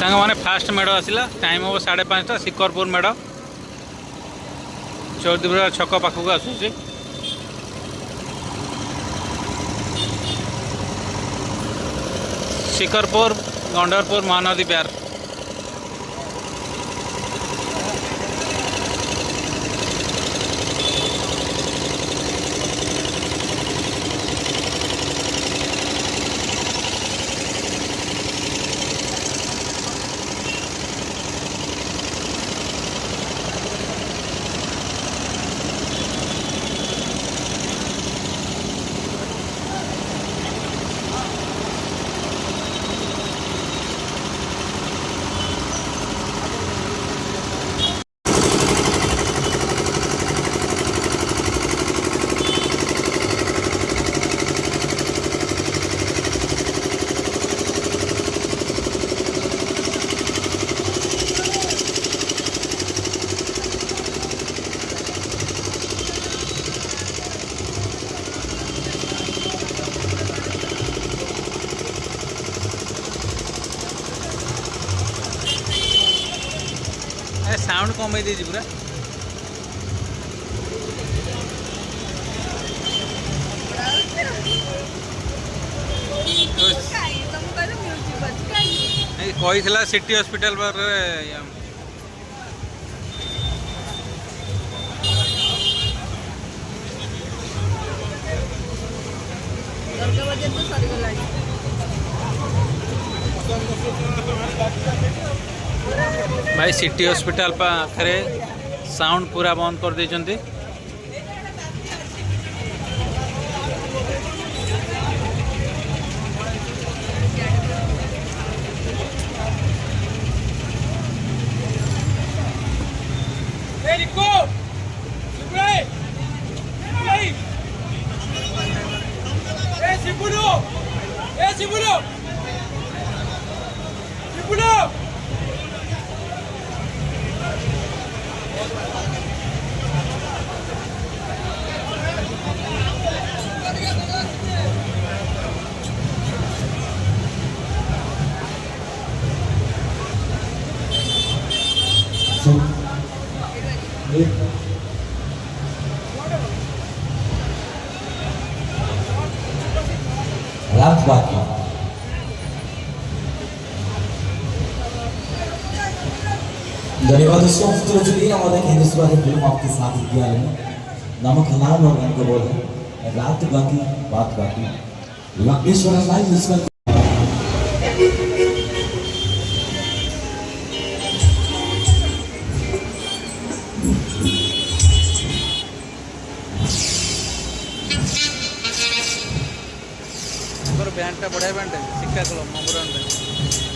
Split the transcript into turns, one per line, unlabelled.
सांग मैंने फास्ट मेढ़ आसला टाइम हम 5:30 शिकरपुर मेढ़ चौधरी छक पाखक आसूसी शिकरपुर गंडरपुर महानदी प्यार साउंड कमे दी पूरा कही सिटी हॉस्पिटल पर भाई सिटी हॉस्पिटल पाखे साउंड पूरा बंद कर देइछन्ती।
रात बाकी धन्यवाद दोस्तों तो चलिए हमारे हिंदुस्तानी फिल्म आपके साथ दिया है नमक हलाल और रंग बोल है रात बाकी बात बाकी लग्नेश्वर लाइव इसका
बैंड बढ़िया बैंड है शिक्षा क्लब